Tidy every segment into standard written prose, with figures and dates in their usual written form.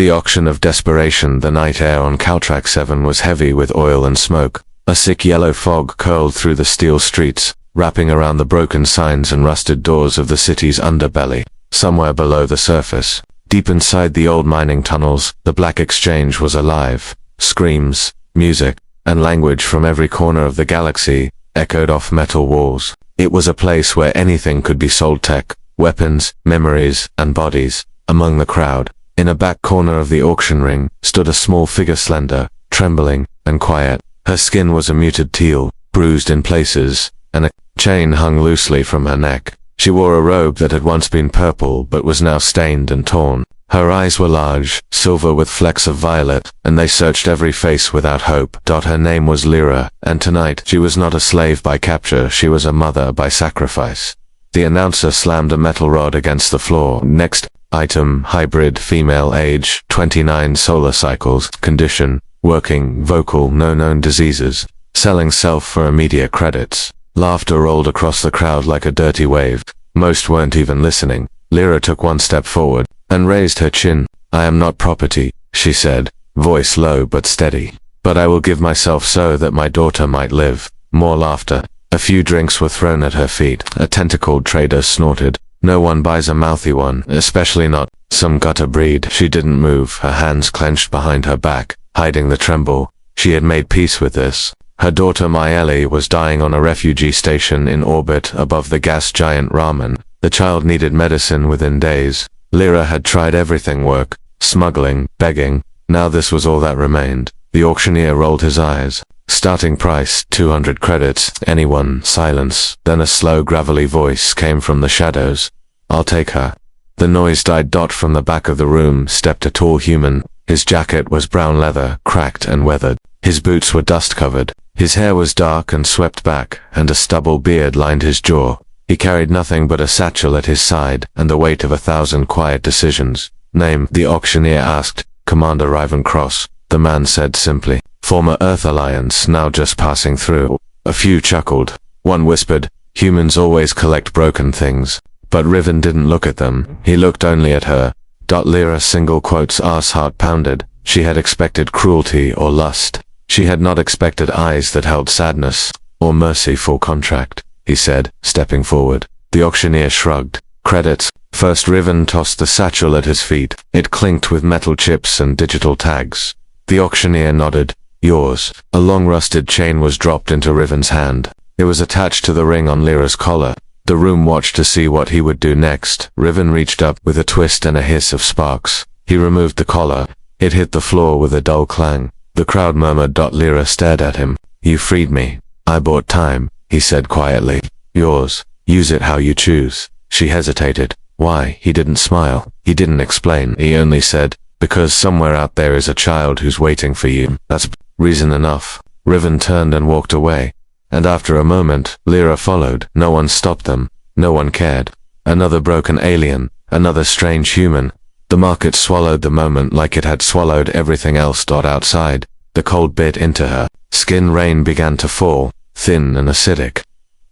The auction of desperation. The night air on Caltrack 7 was heavy with oil and smoke. A sick yellow fog curled through the steel streets, wrapping around the broken signs and rusted doors of the city's underbelly. Somewhere below the surface, deep inside the old mining tunnels, the Black Exchange was alive. Screams, music, and language from every corner of the galaxy echoed off metal walls. It was a place where anything could be sold: tech, weapons, memories, and bodies. Among the crowd, in a back corner of the auction ring, stood a small figure, slender, trembling, and quiet. Her skin was a muted teal, bruised in places, and a chain hung loosely from her neck. She wore a robe that had once been purple but was now stained and torn. Her eyes were large, silver with flecks of violet, and they searched every face without hope. Her name was Lyra, and tonight she was not a slave by capture, she was a mother by sacrifice. The announcer slammed a metal rod against the floor. Next item: hybrid, female, age 29, solar cycles, condition working, vocal, no known diseases, selling self for immediate credits. Laughter rolled across the crowd like a dirty wave. Most weren't even listening. Lyra took one step forward and raised her chin. "I am not property," she said, voice low but steady. "But I will give myself so that my daughter might live." More laughter. A few drinks were thrown at her feet. A tentacled trader snorted. "No one buys a mouthy one, especially not some gutter breed." She didn't move, her hands clenched behind her back, hiding the tremble. She had made peace with this. Her daughter Maeli was dying on a refugee station in orbit above the gas giant Raman. The child needed medicine within days. Lyra had tried everything: work, smuggling, begging. Now this was all that remained. The auctioneer rolled his eyes. "Starting price, 200 credits. Anyone?" Silence. Then a slow, gravelly voice came from the shadows. "I'll take her." The noise died. From the back of the room stepped a tall human. His jacket was brown leather, cracked and weathered. His boots were dust-covered. His hair was dark and swept back, and a stubble beard lined his jaw. He carried nothing but a satchel at his side, and the weight of 1,000 quiet decisions. "Name?" the auctioneer asked. "Commander Rivencross," the man said simply. "Former Earth Alliance, now just passing through." A few chuckled. One whispered, "Humans always collect broken things." But Riven didn't look at them. He looked only at her. Lyra single quotes arse heart pounded. She had expected cruelty or lust. She had not expected eyes that held sadness or mercy. "Full contract," he said, stepping forward. The auctioneer shrugged. "Credits." First Riven tossed the satchel at his feet. It clinked with metal chips and digital tags. The auctioneer nodded. "Yours." A long rusted chain was dropped into Riven's hand. It was attached to the ring on Lyra's collar. The room watched to see what he would do next. Riven reached up with a twist and a hiss of sparks. He removed the collar. It hit the floor with a dull clang. The crowd murmured. Lyra stared at him. "You freed me." "I bought time," he said quietly. "Yours. Use it how you choose." She hesitated. "Why?" He didn't smile. He didn't explain. He only said, "Because somewhere out there is a child who's waiting for you. That's reason enough." Riven turned and walked away. And after a moment, Lyra followed. No one stopped them. No one cared. Another broken alien. Another strange human. The market swallowed the moment like it had swallowed everything else. Outside, the cold bit into her. Skin. Rain began to fall, thin and acidic.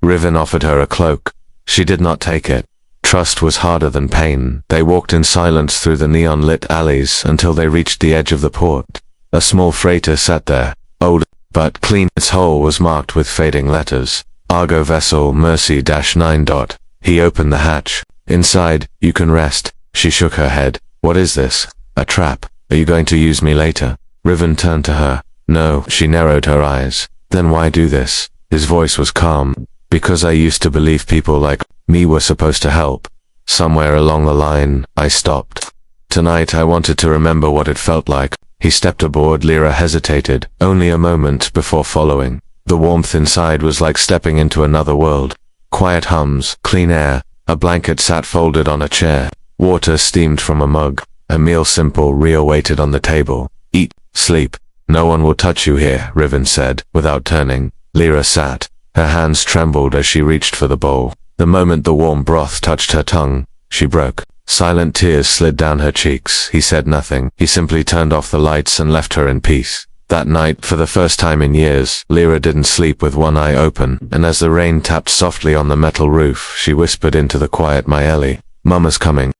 Riven offered her a cloak. She did not take it. Trust was harder than pain. They walked in silence through the neon-lit alleys until they reached the edge of the port. A small freighter sat there, old but clean. Its hull was marked with fading letters. "Argo vessel Mercy-9." He opened the hatch. "Inside, you can rest." She shook her head. "What is this? A trap? Are you going to use me later?" Riven turned to her. "No." She narrowed her eyes. "Then why do this?" His voice was calm. "Because I used to believe people like me were supposed to help. Somewhere along the line, I stopped. Tonight I wanted to remember what it felt like." He stepped aboard. Lyra hesitated, only a moment before following. The warmth inside was like stepping into another world. Quiet hums, clean air, a blanket sat folded on a chair, water steamed from a mug, a meal simple, real waited on the table. "Eat, sleep. No one will touch you here," Riven said, without turning. Lyra sat. Her hands trembled as she reached for the bowl. The moment the warm broth touched her tongue, she broke. Silent tears slid down her cheeks. He said nothing. He simply turned off the lights and left her in peace. That night, for the first time in years, Lyra didn't sleep with one eye open, and as the rain tapped softly on the metal roof, she whispered into the quiet Maeli, "Mama's coming."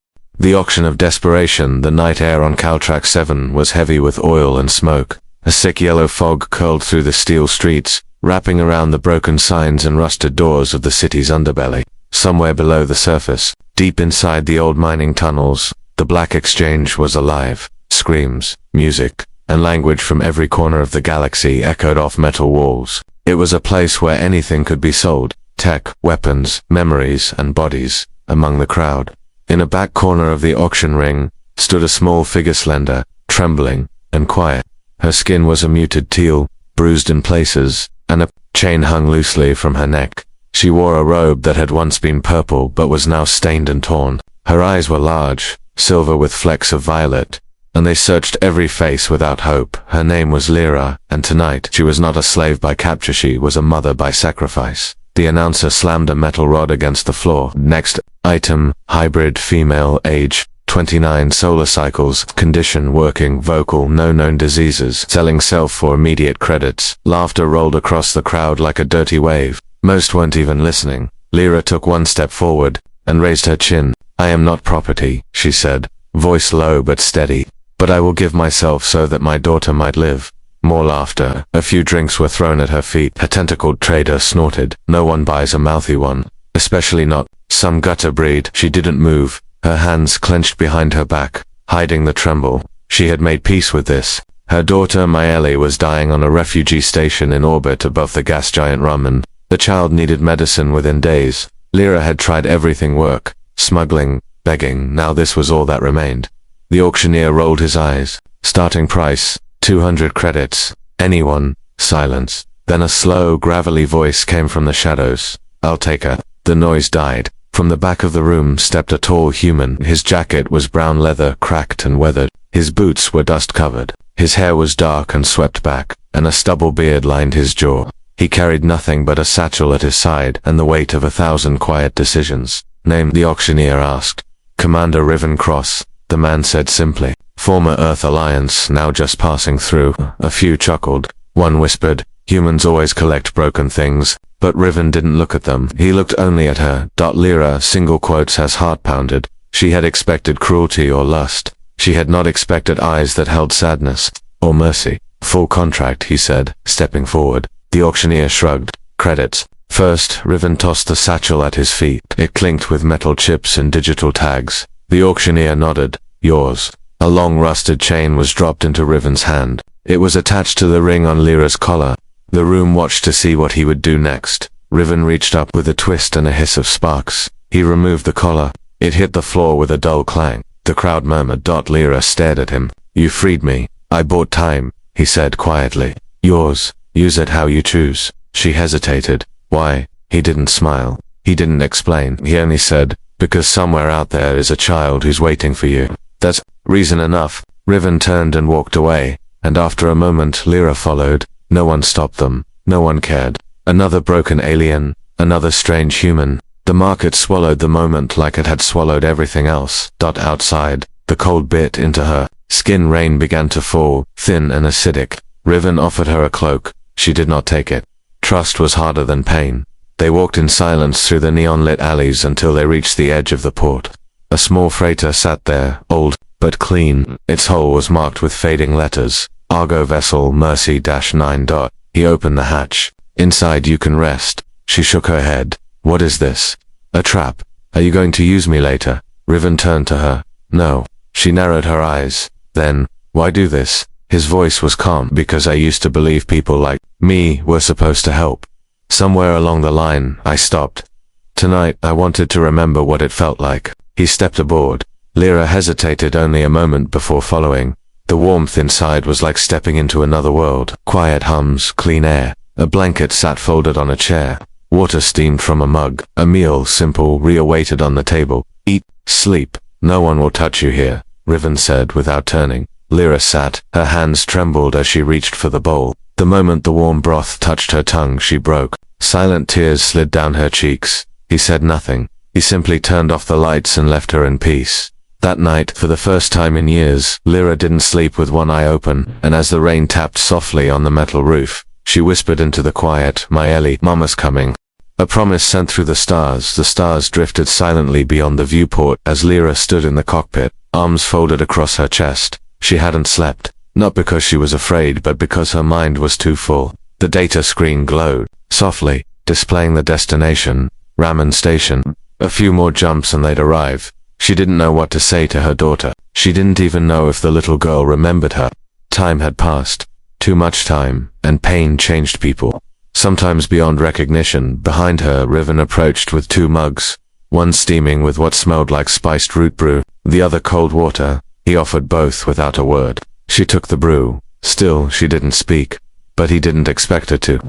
The auction of desperation. The night air on Caltrack 7 was heavy with oil and smoke. A sick yellow fog curled through the steel streets, wrapping around the broken signs and rusted doors of the city's underbelly. Somewhere below the surface, deep inside the old mining tunnels, the Black Exchange was alive. Screams, music, and language from every corner of the galaxy echoed off metal walls. It was a place where anything could be sold: tech, weapons, memories, and bodies. Among the crowd, in a back corner of the auction ring, stood a small figure, slender, trembling, and quiet. Her skin was a muted teal, bruised in places, and a chain hung loosely from her neck. She wore a robe that had once been purple but was now stained and torn. Her eyes were large, silver with flecks of violet, and they searched every face without hope. Her name was Lyra, and tonight she was not a slave by capture, she was a mother by sacrifice. The announcer slammed a metal rod against the floor. Next item: hybrid, female, age 29, solar cycles, condition working, vocal, no known diseases, selling self for immediate credits. Laughter rolled across the crowd like a dirty wave. Most weren't even listening. Lyra took one step forward and raised her chin. I am not property, she said, voice low but steady, but I will give myself so that my daughter might live. More laughter. A few drinks were thrown at her feet. A tentacled trader snorted. No one buys a mouthy one, especially not some gutter breed. She didn't move, her hands clenched behind her back, hiding the tremble. She had made peace with this. Her daughter Maeli was dying on a refugee station in orbit above the gas giant Raman. The child needed medicine within days. Lyra had tried everything: work, smuggling, begging. Now this was all that remained. The auctioneer rolled his eyes. Starting price, 200 credits. Anyone? Silence. Then a slow, gravelly voice came from the shadows. I'll take her. The noise died. From the back of the room stepped a tall human. His jacket was brown leather, cracked and weathered. His boots were dust-covered. His hair was dark and swept back, and a stubble beard lined his jaw. He carried nothing but a satchel at his side and the weight of 1,000 quiet decisions. Name? The auctioneer asked. Commander Riven Cross, the man said simply. Former Earth Alliance, now just passing through. A few chuckled. One whispered, humans always collect broken things. But Riven didn't look at them. He looked only at her. Lyra, single quotes, has heart pounded. She had expected cruelty or lust. She had not expected eyes that held sadness or mercy. Full contract, he said, stepping forward. The auctioneer shrugged. Credits. First, Riven tossed the satchel at his feet. It clinked with metal chips and digital tags. The auctioneer nodded. Yours. A long rusted chain was dropped into Riven's hand. It was attached to the ring on Lyra's collar. The room watched to see what he would do next. Riven reached up with a twist and a hiss of sparks. He removed the collar. It hit the floor with a dull clang. The crowd murmured. Lyra stared at him. You freed me. I bought time, he said quietly. Yours. Use it how you choose. She hesitated. Why? He didn't smile. He didn't explain. He only said, because somewhere out there is a child who's waiting for you. That's reason enough. Riven turned and walked away, and after a moment Lyra followed. No one stopped them. No one cared. Another broken alien. Another strange human. The market swallowed the moment like it had swallowed everything else. Outside, the cold bit into her skin. Rain began to fall, thin and acidic. Riven offered her a cloak. She did not take it. Trust was harder than pain. They walked in silence through the neon-lit alleys until they reached the edge of the port. A small freighter sat there, old, but clean. Its hull was marked with fading letters. Argo vessel Mercy-9. He opened the hatch. Inside you can rest. She shook her head. What is this? A trap. Are you going to use me later? Riven turned to her. No. She narrowed her eyes. Then, why do this? His voice was calm. Because I used to believe people like me were supposed to help. Somewhere along the line, I stopped. Tonight, I wanted to remember what it felt like. He stepped aboard. Lyra hesitated only a moment before following. The warmth inside was like stepping into another world. Quiet hums, clean air. A blanket sat folded on a chair. Water steamed from a mug. A meal, simple, real, waited on the table. Eat, sleep. No one will touch you here, Riven said without turning. Lyra sat. Her hands trembled as she reached for the bowl. The moment the warm broth touched her tongue, she broke. Silent tears slid down her cheeks. He said nothing. He simply turned off the lights and left her in peace. That night, for the first time in years, Lyra didn't sleep with one eye open, and as the rain tapped softly on the metal roof, she whispered into the quiet, Maeli, Mama's coming. A promise sent through the stars. The stars drifted silently beyond the viewport as Lyra stood in the cockpit, arms folded across her chest. She hadn't slept, not because she was afraid but because her mind was too full. The data screen glowed, softly, displaying the destination, Raman Station. A few more jumps and they'd arrive. She didn't know what to say to her daughter. She didn't even know if the little girl remembered her. Time had passed. Too much time, and pain changed people. Sometimes beyond recognition. Behind her, Riven approached with 2 mugs, one steaming with what smelled like spiced root brew, the other cold water. He offered both without a word. She took the brew. Still, she didn't speak. But he didn't expect her to.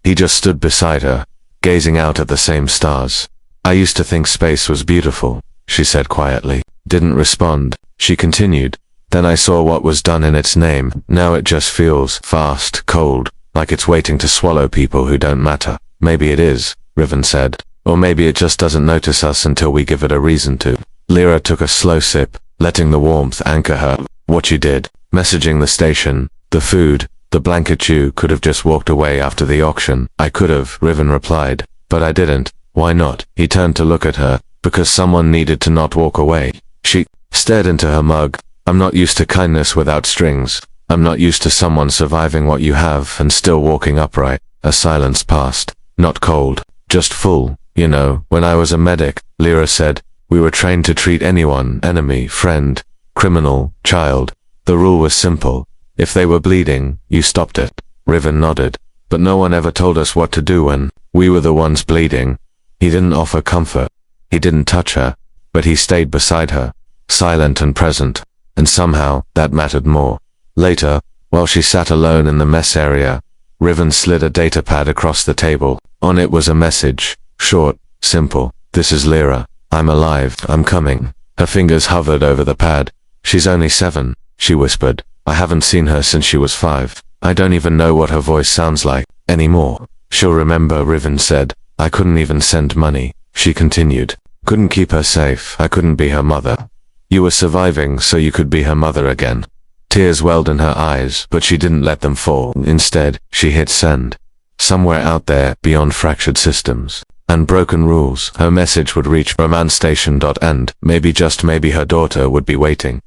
He just stood beside her, gazing out at the same stars. I used to think space was beautiful, she said quietly. Didn't respond. She continued. Then I saw what was done in its name. Now it just feels fast, cold, like it's waiting to swallow people who don't matter. Maybe it is, Riven said. Or maybe it just doesn't notice us until we give it a reason to. Lyra took a slow sip, letting the warmth anchor her. What you did, messaging the station, the food, the blanket. You could have just walked away after the auction. I could have, Riven replied. But I didn't. Why not? He turned to look at her. Because someone needed to not walk away. She stared into her mug. I'm not used to kindness without strings. I'm not used to someone surviving what you have and still walking upright. A silence passed. Not cold, just full. You know, when I was a medic, Lyra said, we were trained to treat anyone, enemy, friend, criminal, child. The rule was simple. If they were bleeding, you stopped it. Riven nodded. But no one ever told us what to do when we were the ones bleeding. He didn't offer comfort. He didn't touch her. But he stayed beside her, silent and present. And somehow, that mattered more. Later, while she sat alone in the mess area, Riven slid a datapad across the table. On it was a message. Short, simple. This is Lyra. I'm alive. I'm coming. Her fingers hovered over the pad. She's only 7, she whispered. I haven't seen her since she was 5. I don't even know what her voice sounds like anymore. She'll remember, Riven said. I couldn't even send money, she continued. Couldn't keep her safe. I couldn't be her mother. You were surviving so you could be her mother again. Tears welled in her eyes, but she didn't let them fall. Instead, she hit send. Somewhere out there, beyond fractured systems and broken rules, her message would reach Raman Station. And maybe, just maybe, her daughter would be waiting.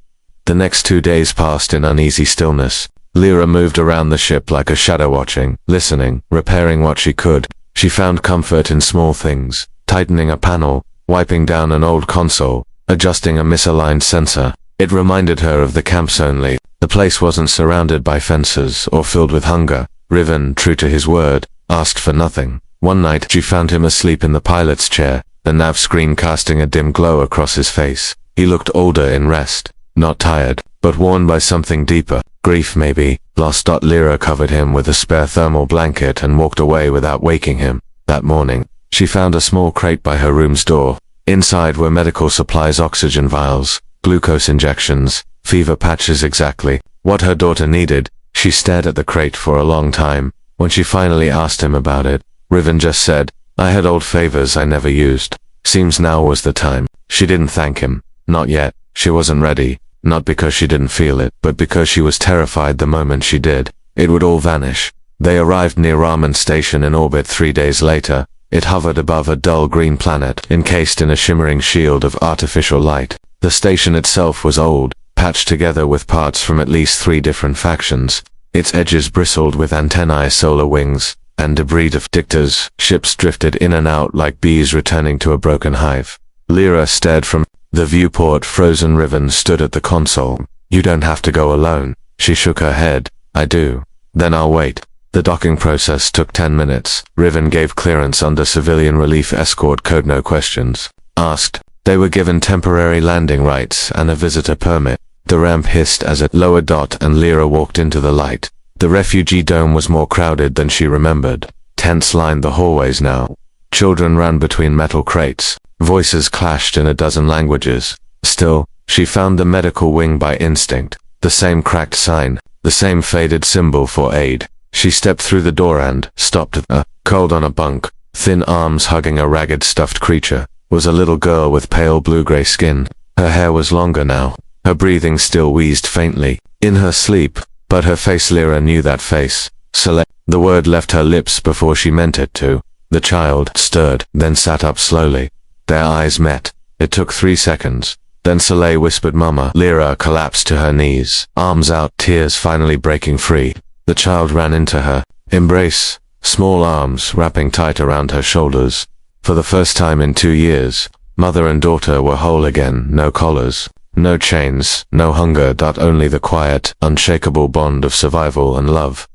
The next 2 days passed in uneasy stillness. Lyra moved around the ship like a shadow, watching, listening, repairing what she could. She found comfort in small things, tightening a panel, wiping down an old console, adjusting a misaligned sensor. It reminded her of the camps only. The place wasn't surrounded by fences or filled with hunger. Riven, true to his word, asked for nothing. One night, she found him asleep in the pilot's chair, the nav screen casting a dim glow across his face. He looked older in rest, not tired, but worn by something deeper. Grief, maybe. Lost. Lyra covered him with a spare thermal blanket and walked away without waking him. That morning, she found a small crate by her room's door. Inside were medical supplies, oxygen vials, glucose injections, fever patches, exactly what her daughter needed. She stared at the crate for a long time. When she finally asked him about it, Riven just said, I had old favors I never used. Seems now was the time. She didn't thank him. Not yet. She wasn't ready. Not because she didn't feel it, but because she was terrified the moment she did, it would all vanish. They arrived near Raman Station in orbit 3 days later. It hovered above a dull green planet, encased in a shimmering shield of artificial light. The station itself was old, patched together with parts from at least 3 different factions. Its edges bristled with antennae, solar wings, and debris of dictors. Ships drifted in and out like bees returning to a broken hive. Lyra stared from the viewport. Frozen. Riven stood at the console. You don't have to go alone. She shook her head. I do. Then I'll wait. The docking process took 10 minutes. Riven gave clearance under civilian relief escort code, no questions asked. They were given temporary landing rights and a visitor permit. The ramp hissed as it lowered. And Lyra walked into the light. The refugee dome was more crowded than she remembered. Tents lined the hallways now. Children ran between metal crates. Voices clashed in a dozen languages. Still, she found the medical wing by instinct. The same cracked sign, the same faded symbol for aid. She stepped through the door and stopped. Cold on a bunk, thin arms hugging a ragged stuffed creature, was a little girl with pale blue-gray skin. Her hair was longer now. Her breathing still wheezed faintly, in her sleep, but her face, Lyra knew that face. Select. The word left her lips before she meant it to. The child stirred, then sat up slowly. Their eyes met. It took 3 seconds. Then Soleil whispered Mama. Lyra collapsed to her knees, arms out, tears finally breaking free. The child ran into her. Embrace. Small arms wrapping tight around her shoulders. For the first time in 2 years, mother and daughter were whole again. No collars, no chains, no hunger, only the quiet, unshakable bond of survival and love.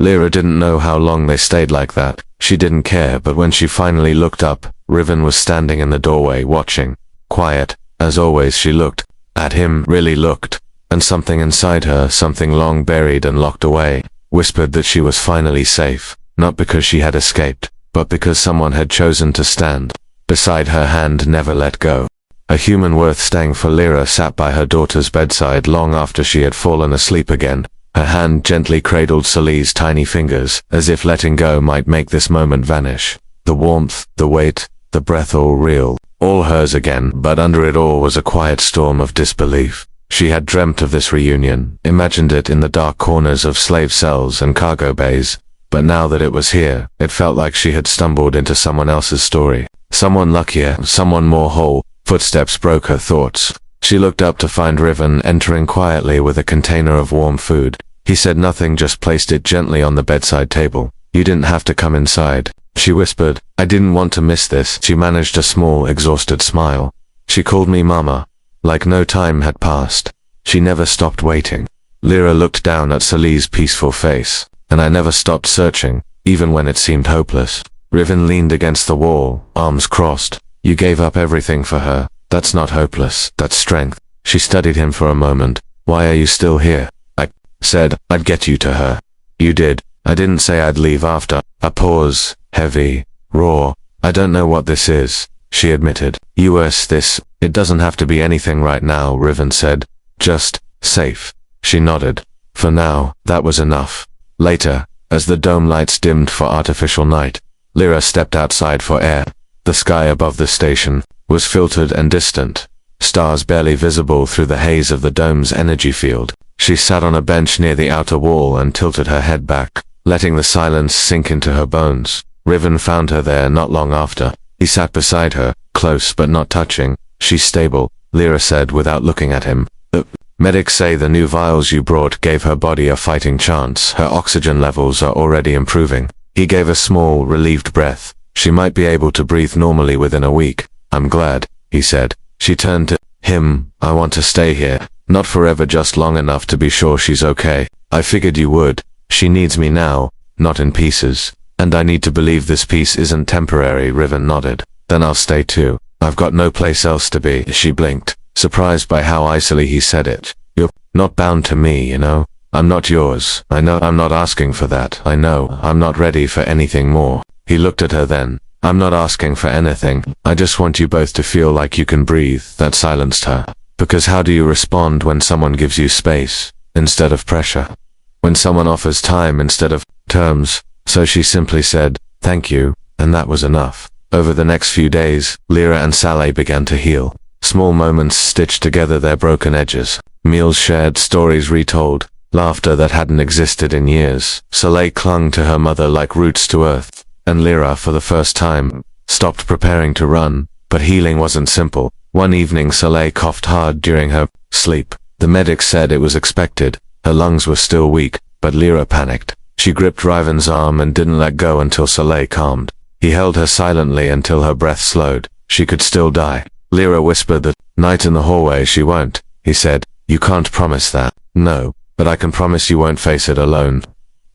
Lyra didn't know how long they stayed like that. She didn't care, but when she finally looked up, Riven was standing in the doorway watching. Quiet. As always, she looked at him, really looked, and something inside her, something long buried and locked away, whispered that she was finally safe, not because she had escaped, but because someone had chosen to stand beside her hand, never let go. A human worth staying for. Lyra sat by her daughter's bedside long after she had fallen asleep again. Her hand gently cradled Soleil's tiny fingers, as if letting go might make this moment vanish. The warmth, the weight, the breath, all real, all hers again, but under it all was a quiet storm of disbelief. She had dreamt of this reunion, imagined it in the dark corners of slave cells and cargo bays, but now that it was here, it felt like she had stumbled into someone else's story. Someone luckier, someone more whole. Footsteps broke her thoughts. She looked up to find Riven entering quietly with a container of warm food. He said nothing, just placed it gently on the bedside table. You didn't have to come inside, she whispered. I didn't want to miss this. She managed a small, exhausted smile. She called me Mama. Like no time had passed. She never stopped waiting. Lyra looked down at Soleil's peaceful face. And I never stopped searching, even when it seemed hopeless. Riven leaned against the wall, arms crossed. You gave up everything for her. That's not hopeless, that's strength. She studied him for a moment. Why are you still here? I said I'd get you to her. You did. I didn't say I'd leave after. A pause, heavy, raw. I don't know what this is, she admitted. This, it doesn't have to be anything right now, Riven said. Just, safe. She nodded. For now, that was enough. Later, as the dome lights dimmed for artificial night, Lyra stepped outside for air. The sky above the station was filtered and distant, stars barely visible through the haze of the dome's energy field. She sat on a bench near the outer wall and tilted her head back, letting the silence sink into her bones. Riven found her there not long after. He sat beside her, close but not touching. She's stable, Lyra said without looking at him. The medics say the new vials you brought gave her body a fighting chance. Her oxygen levels are already improving. He gave a small, relieved breath. She might be able to breathe normally within a week. I'm glad, he said. She turned to him. I want to stay here. Not forever, just long enough to be sure she's okay. I figured you would. She needs me now, not in pieces. And I need to believe this peace isn't temporary. Riven nodded. Then I'll stay too. I've got no place else to be. She blinked, surprised by how icily he said it. You're not bound to me, you know. I'm not yours. I know I'm not asking for that. I know I'm not ready for anything more. He looked at her then. I'm not asking for anything. I just want you both to feel like you can breathe. That silenced her. Because how do you respond when someone gives you space instead of pressure? When someone offers time instead of terms? So she simply said, thank you, and that was enough. Over the next few days, Lyra and Soleil began to heal. Small moments stitched together their broken edges. Meals shared, stories retold, laughter that hadn't existed in years. Soleil clung to her mother like roots to earth. And Lyra, for the first time, stopped preparing to run. But healing wasn't simple. One evening Soleil coughed hard during her sleep. The medics said it was expected. Her lungs were still weak, but Lyra panicked. She gripped Riven's arm and didn't let go until Soleil calmed. He held her silently until her breath slowed. She could still die. Lyra whispered that night in the hallway she won't. He said, you can't promise that. No, but I can promise you won't face it alone.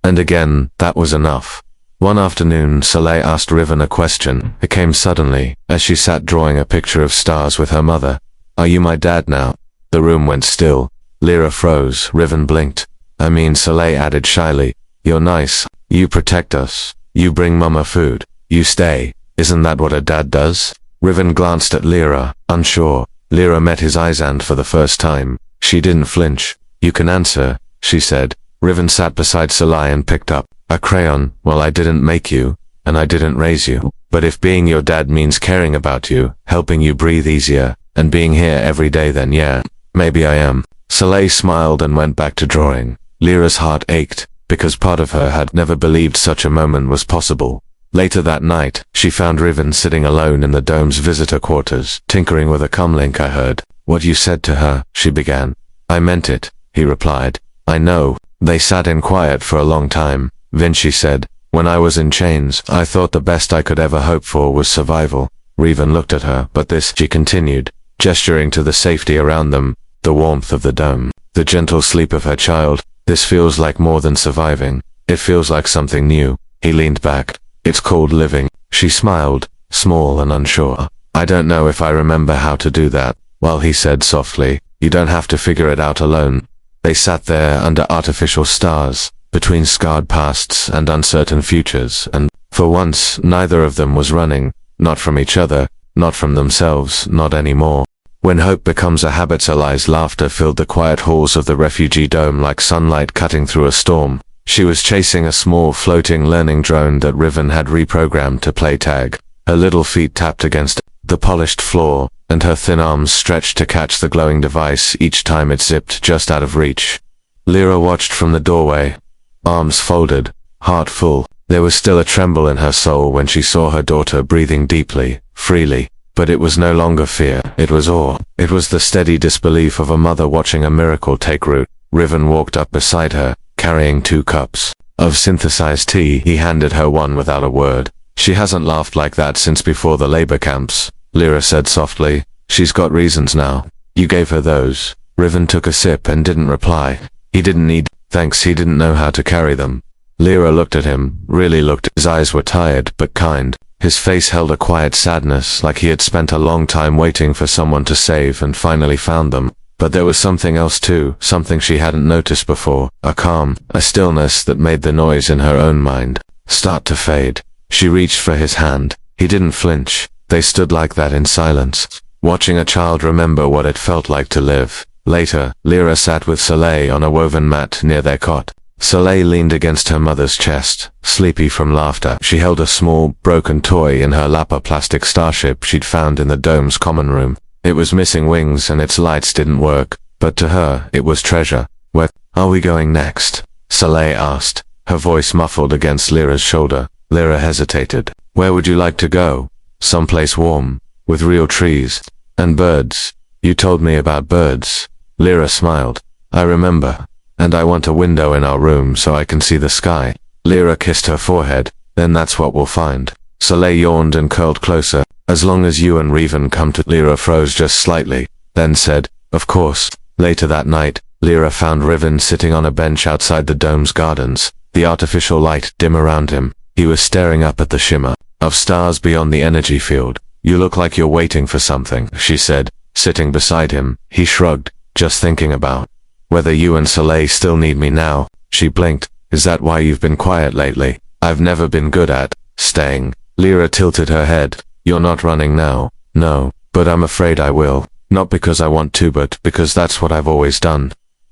And again, that was enough. One afternoon, Soleil asked Riven a question. It came suddenly, as she sat drawing a picture of stars with her mother. Are you my dad now? The room went still. Lyra froze. Riven blinked. I mean, Soleil added shyly. You're nice. You protect us. You bring Mama food. You stay. Isn't that what a dad does? Riven glanced at Lyra, unsure. Lyra met his eyes and for the first time, she didn't flinch. You can answer, she said. Riven sat beside Soleil and picked up a crayon. Well, I didn't make you, and I didn't raise you. But if being your dad means caring about you, helping you breathe easier, and being here every day, then yeah, maybe I am. Soleil smiled and went back to drawing. Lyra's heart ached, because part of her had never believed such a moment was possible. Later that night, she found Riven sitting alone in the dome's visitor quarters, tinkering with a comlink. I heard what you said to her, she began. I meant it, he replied. I know. They sat in quiet for a long time. Vinci said, when I was in chains, I thought the best I could ever hope for was survival. Riven looked at her, but this, she continued, gesturing to the safety around them, the warmth of the dome, the gentle sleep of her child. This feels like more than surviving. It feels like something new. He leaned back. It's called living. She smiled, small and unsure. I don't know if I remember how to do that. Well, he said softly, you don't have to figure it out alone. They sat there under artificial stars, between scarred pasts and uncertain futures, and, for once, neither of them was running, not from each other, not from themselves, not anymore. When hope becomes a habit, Salai's laughter filled the quiet halls of the refugee dome like sunlight cutting through a storm. She was chasing a small, floating learning drone that Riven had reprogrammed to play tag. Her little feet tapped against the polished floor, and her thin arms stretched to catch the glowing device each time it zipped just out of reach. Lyra watched from the doorway, arms folded, heart full. There was still a tremble in her soul when she saw her daughter breathing deeply, freely. But it was no longer fear, it was awe. It was the steady disbelief of a mother watching a miracle take root. Riven walked up beside her, carrying 2 cups of synthesized tea. He handed her one without a word. She hasn't laughed like that since before the labor camps, Lyra said softly. She's got reasons now. You gave her those. Riven took a sip and didn't reply. He didn't need thanks, he didn't know how to carry them. Lyra looked at him, really looked. His eyes were tired, but kind. His face held a quiet sadness, like he had spent a long time waiting for someone to save and finally found them. But there was something else too, something she hadn't noticed before, a calm, a stillness that made the noise in her own mind start to fade. She reached for his hand. He didn't flinch. They stood like that in silence, watching a child remember what it felt like to live. Later, Lyra sat with Soleil on a woven mat near their cot. Soleil leaned against her mother's chest, sleepy from laughter. She held a small, broken toy in her lap, a plastic starship she'd found in the dome's common room. It was missing wings and its lights didn't work, but to her, it was treasure. Where are we going next? Soleil asked, her voice muffled against Lyra's shoulder. Lyra hesitated. Where would you like to go? Someplace warm, with real trees, and birds. You told me about birds. Lyra smiled. I remember. And I want a window in our room so I can see the sky. Lyra kissed her forehead. Then that's what we'll find. Soleil yawned and curled closer. As long as you and Riven come to. Lyra froze just slightly, then said, of course. Later that night, Lyra found Riven sitting on a bench outside the dome's gardens, the artificial light dim around him. He was staring up at the shimmer of stars beyond the energy field. You look like you're waiting for something, she said, sitting beside him. He shrugged, just thinking about whether you and Soleil still need me now. She blinked. Is that why you've been quiet lately? I've never been good at staying. Lyra tilted her head. You're not running now. No, but I'm afraid I will. Not because I want to, but because that's what I've always done.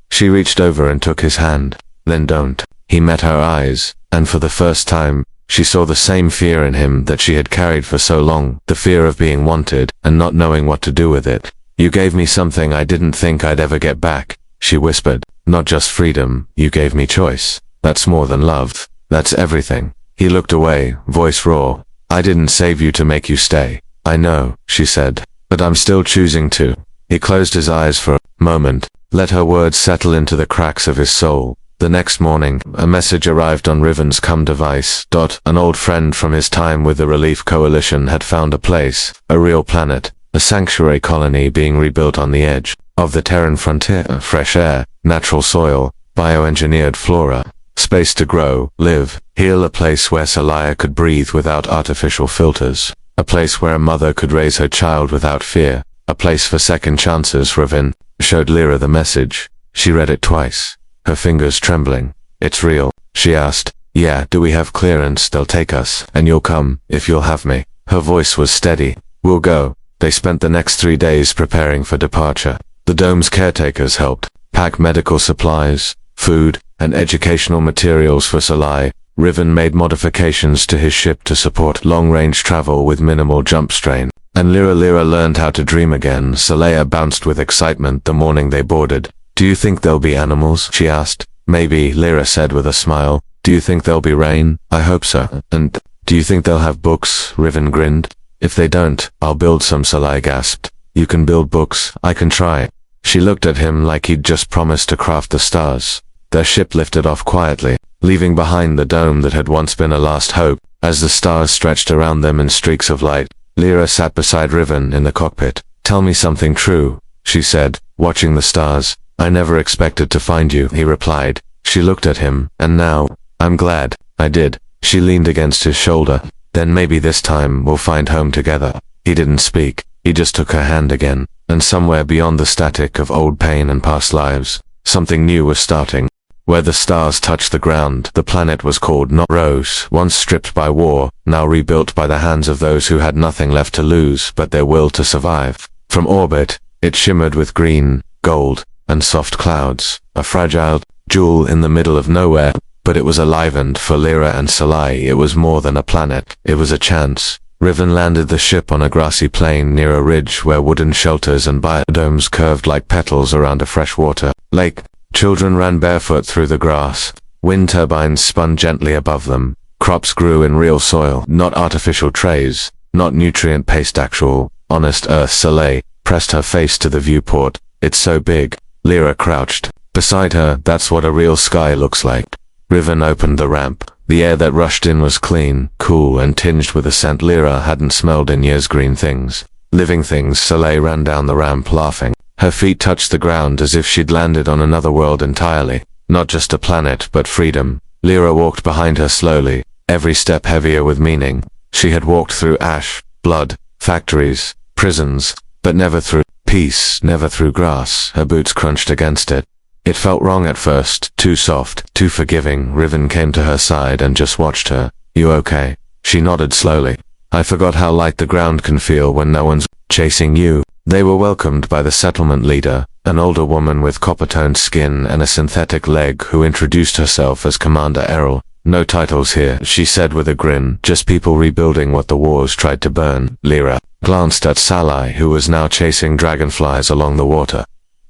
She reached over and took his hand. Then don't. He met her eyes, and for the first time, she saw the same fear in him that she had carried for so long, the fear of being wanted and not knowing what to do with it. You gave me something I didn't think I'd ever get back, she whispered. Not just freedom, you gave me choice. That's more than love. That's everything. He looked away, voice raw. I didn't save you to make you stay. I know, she said, but I'm still choosing to. He closed his eyes for a moment, let her words settle into the cracks of his soul. The next morning, a message arrived on Riven's CUM device. An old friend from his time with the Relief Coalition had found a place, a real planet, a sanctuary colony being rebuilt on the edge of the Terran frontier. Fresh air, natural soil, bioengineered flora, space to grow, live, heal, a place where Salaya could breathe without artificial filters, a place where a mother could raise her child without fear, a place for second chances. Riven showed Lyra the message. She read it twice, her fingers trembling. It's real, she asked. Yeah, do we have clearance? They'll take us, and you'll come, if you'll have me. Her voice was steady. We'll go. They spent the next 3 days preparing for departure. The dome's caretakers helped pack medical supplies, food, and educational materials for Salai. Riven made modifications to his ship to support long-range travel with minimal jump strain. And Lyra learned how to dream again. Salaya bounced with excitement the morning they boarded. Do you think there'll be animals? She asked. Maybe, Lyra said with a smile. Do you think there'll be rain? I hope so. And Do you think they'll have books? Riven grinned. If they don't, I'll build some, Salai gasped. You can build books, I can try. She looked at him like he'd just promised to craft the stars. Their ship lifted off quietly, leaving behind the dome that had once been a last hope. As the stars stretched around them in streaks of light, Lyra sat beside Riven in the cockpit. Tell me something true, she said, watching the stars. I never expected to find you, he replied. She looked at him, and now, I'm glad I did. She leaned against his shoulder. Then maybe this time we'll find home together. He didn't speak. He just took her hand again, and somewhere beyond the static of old pain and past lives, something new was starting. Where the stars touched the ground, the planet was called Not Rose, once stripped by war, now rebuilt by the hands of those who had nothing left to lose but their will to survive. From orbit, it shimmered with green, gold, and soft clouds, a fragile jewel in the middle of nowhere, but it was alivened. For Lyra and Salai, it was more than a planet, it was a chance. Riven landed the ship on a grassy plain near a ridge where wooden shelters and biodomes curved like petals around a freshwater lake. Children ran barefoot through the grass. Wind turbines spun gently above them. Crops grew in real soil, not artificial trays, not nutrient paste, actual, honest earth. Salai pressed her face to the viewport. It's so big. Lyra crouched beside her. That's what a real sky looks like. Riven opened the ramp. The air that rushed in was clean, cool, and tinged with a scent Lyra hadn't smelled in years. Green things. Living things. Salai ran down the ramp laughing. Her feet touched the ground as if she'd landed on another world entirely. Not just a planet, but freedom. Lyra walked behind her slowly, every step heavier with meaning. She had walked through ash, blood, factories, prisons, but never through peace, never through grass. Her boots crunched against it. It felt wrong at first, too soft, too forgiving. Riven came to her side and just watched her. You okay? She nodded slowly. I forgot how light the ground can feel when no one's chasing you. They were welcomed by the settlement leader, an older woman with copper-toned skin and a synthetic leg who introduced herself as Commander Errol. No titles here, she said with a grin, just people rebuilding what the wars tried to burn. Lyra glanced at Salai, who was now chasing dragonflies along the water.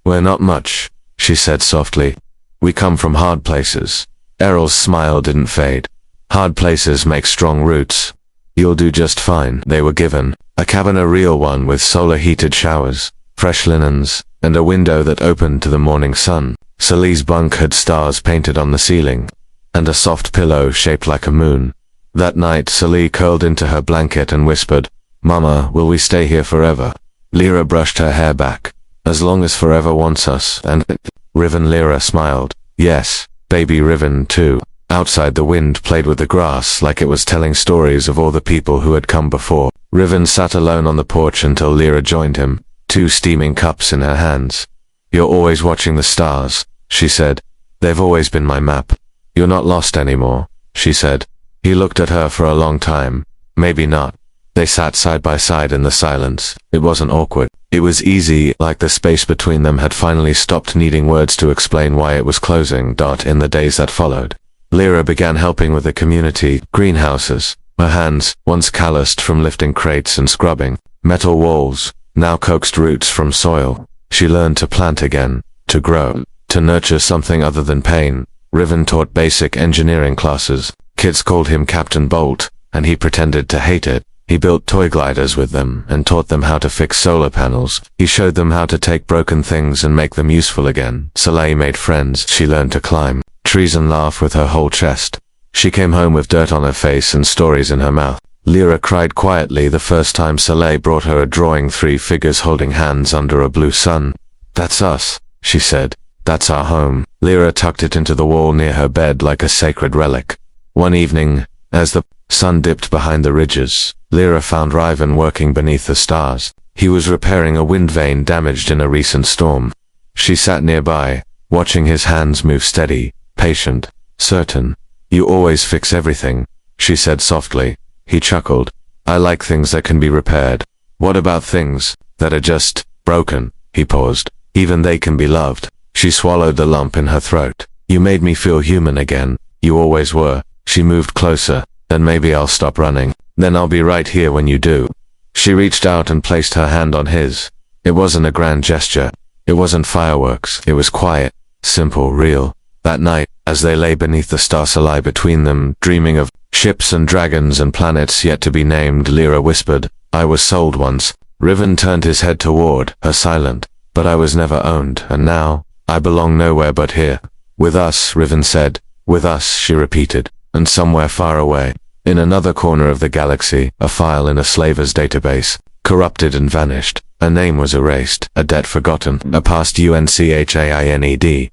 We're not much, she said softly. We come from hard places. Errol's smile didn't fade. Hard places make strong roots. You'll do just fine. They were given a cabin, a real one with solar-heated showers, fresh linens, and a window that opened to the morning sun. Salai's bunk had stars painted on the ceiling, and a soft pillow shaped like a moon. That night, Salai curled into her blanket and whispered, Mama, will we stay here forever? Lyra brushed her hair back. As long as forever wants us, and Riven. Lyra smiled. Yes, baby Riven too. Outside, the wind played with the grass like it was telling stories of all the people who had come before. Riven sat alone on the porch until Lyra joined him, 2 steaming cups in her hands. You're always watching the stars, she said. They've always been my map. You're not lost anymore, she said. He looked at her for a long time. Maybe not. They sat side by side in the silence. It wasn't awkward. It was easy, like the space between them had finally stopped needing words to explain why it was closing. In the days that followed, Lyra began helping with the community greenhouses. Her hands, once calloused from lifting crates and scrubbing metal walls, now coaxed roots from soil. She learned to plant again, to grow, to nurture something other than pain. Riven taught basic engineering classes. Kids called him Captain Bolt, and he pretended to hate it. He built toy gliders with them and taught them how to fix solar panels. He showed them how to take broken things and make them useful again. Salai made friends. She learned to climb trees and laugh with her whole chest. She came home with dirt on her face and stories in her mouth. Lyra cried quietly the first time Salai brought her a drawing, 3 figures holding hands under a blue sun. That's us, she said. That's our home. Lyra tucked it into the wall near her bed like a sacred relic. One evening, as the sun dipped behind the ridges, Lyra found Riven working beneath the stars. He was repairing a wind vane damaged in a recent storm. She sat nearby, watching his hands move steady, patient, certain. You always fix everything, she said softly. He chuckled. I like things that can be repaired. What about things that are just broken? He paused. Even they can be loved. She swallowed the lump in her throat. You made me feel human again. You always were. She moved closer. Then maybe I'll stop running. Then I'll be right here when you do. She reached out and placed her hand on his. It wasn't a grand gesture. It wasn't fireworks. It was quiet, simple, real. That night, as they lay beneath the star, Salai between them, dreaming of Ships and dragons and planets yet to be named, Lyra whispered. I was sold once. Riven turned his head toward her, silent. But I was never owned, and now, I belong nowhere but here. With us, Riven said. With us, she repeated. And somewhere far away, in another corner of the galaxy, a file in a slaver's database, corrupted and vanished. A name was erased, a debt forgotten, a past unchained.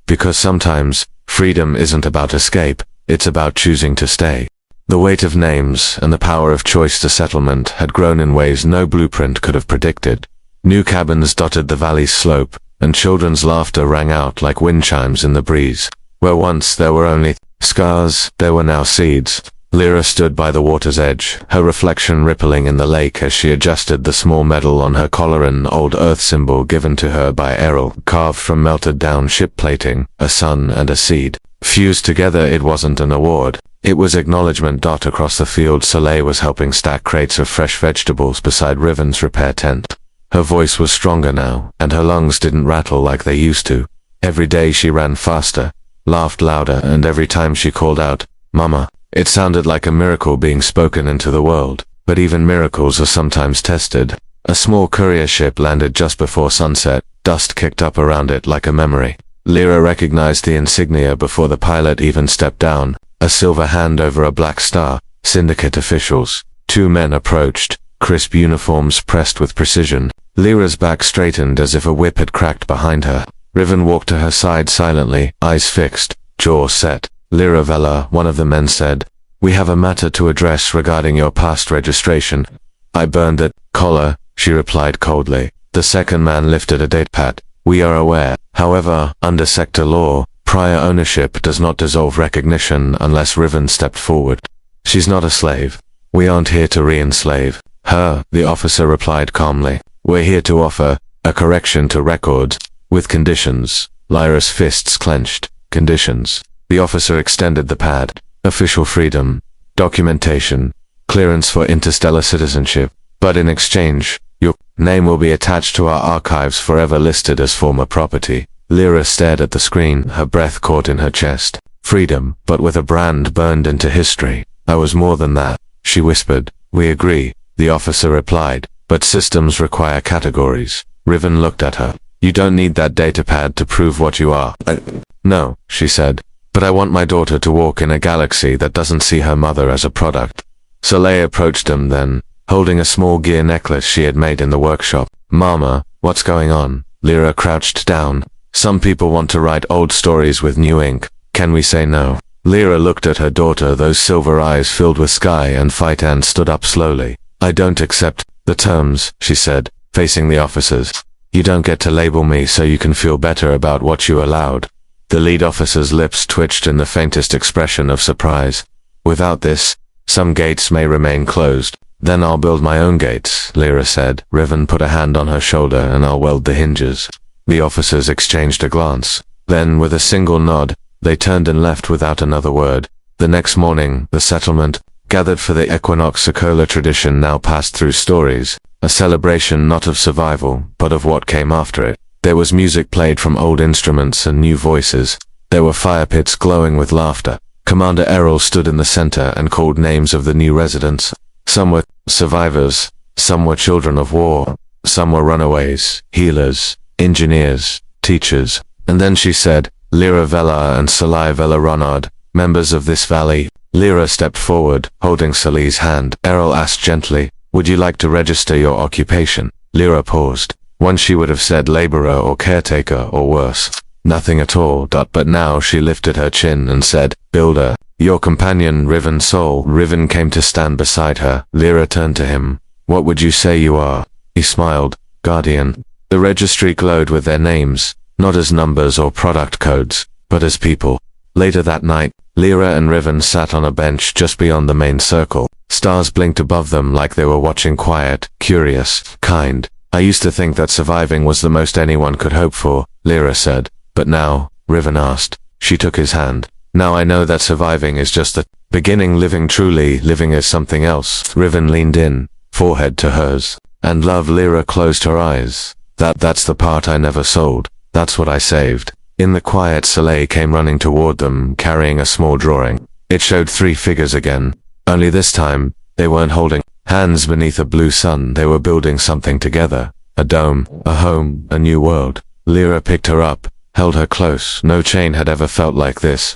Because sometimes, freedom isn't about escape, it's about choosing to stay. The weight of names and the power of choice to settlement had grown in ways no blueprint could have predicted. New cabins dotted the valley's slope, and children's laughter rang out like wind chimes in the breeze. Where once there were only scars, there were now seeds. Lyra stood by the water's edge, her reflection rippling in the lake as she adjusted the small medal on her collar, an old earth symbol given to her by Errol, carved from melted down ship plating, a sun and a seed. Fused together, it wasn't an award. It was acknowledgement. Across the field, Soleil was helping stack crates of fresh vegetables beside Riven's repair tent. Her voice was stronger now, and her lungs didn't rattle like they used to. Every day she ran faster, laughed louder, and every time she called out, Mama, it sounded like a miracle being spoken into the world. But even miracles are sometimes tested. A small courier ship landed just before sunset, dust kicked up around it like a memory. Lyra recognized the insignia before the pilot even stepped down, a silver hand over a black star. Syndicate officials. 2 men approached, crisp uniforms pressed with precision. Lyra's back straightened as if a whip had cracked behind her. Riven walked to her side silently, eyes fixed, jaw set. Lyra Vela, one of the men said, we have a matter to address regarding your past registration. I burned it. Collar, she replied coldly. The second man lifted a datepad. We are aware, however, under sector law, prior ownership does not dissolve recognition unless Riven stepped forward. She's not a slave. We aren't here to re-enslave her, the officer replied calmly. We're here to offer a correction to records, with conditions. Lyra's fists clenched. Conditions. The officer extended the pad. Official freedom, documentation, clearance for interstellar citizenship. But in exchange, your name will be attached to our archives, forever listed as former property. Lyra stared at the screen, her breath caught in her chest. Freedom, but with a brand burned into history. I was more than that, she whispered. We agree, the officer replied, but systems require categories. Riven looked at her. You don't need that datapad to prove what you are. No, she said. But I want my daughter to walk in a galaxy that doesn't see her mother as a product. Soleil approached them then, holding a small gear necklace she had made in the workshop. Mama, what's going on? Lyra crouched down. Some people want to write old stories with new ink. Can we say no? Lyra looked at her daughter, those silver eyes filled with sky and fight, and stood up slowly. I don't accept the terms, she said, facing the officers. You don't get to label me so you can feel better about what you allowed. The lead officer's lips twitched in the faintest expression of surprise. Without this, some gates may remain closed. Then I'll build my own gates, Lyra said. Riven put a hand on her shoulder, and I'll weld the hinges. The officers exchanged a glance. Then, with a single nod, they turned and left without another word. The next morning, the settlement, gathered for the Equinox Sokola tradition, now passed through stories, a celebration not of survival, but of what came after it. There was music played from old instruments and new voices. There were fire pits glowing with laughter. Commander Errol stood in the center and called names of the new residents. Some were survivors, some were children of war, some were runaways, healers, engineers, teachers. And then she said, Lyra Vela and Soleil Vela Ronard, members of this valley. Lyra stepped forward, holding Soleil's hand. Errol asked gently, would you like to register your occupation? Lyra paused. Once she would have said laborer or caretaker or worse. Nothing at all. But now she lifted her chin and said, builder. Your companion, Riven Soul. Riven came to stand beside her. Lyra turned to him. What would you say you are? He smiled. Guardian. The registry glowed with their names, not as numbers or product codes, but as people. Later that night, Lyra and Riven sat on a bench just beyond the main circle. Stars blinked above them like they were watching, quiet, curious, kind. I used to think that surviving was the most anyone could hope for, Lyra said. But now, Riven asked. She took his hand. Now I know that surviving is just the beginning. Living, truly living, is something else. Riven leaned in, forehead to hers. And love. Lyra closed her eyes. That's the part I never sold. That's what I saved. In the quiet, Soleil came running toward them, carrying a small drawing. It showed three figures again. Only this time, they weren't holding hands beneath a blue sun. They were building something together. A dome, a home, a new world. Lyra picked her up, held her close. No chain had ever felt like this.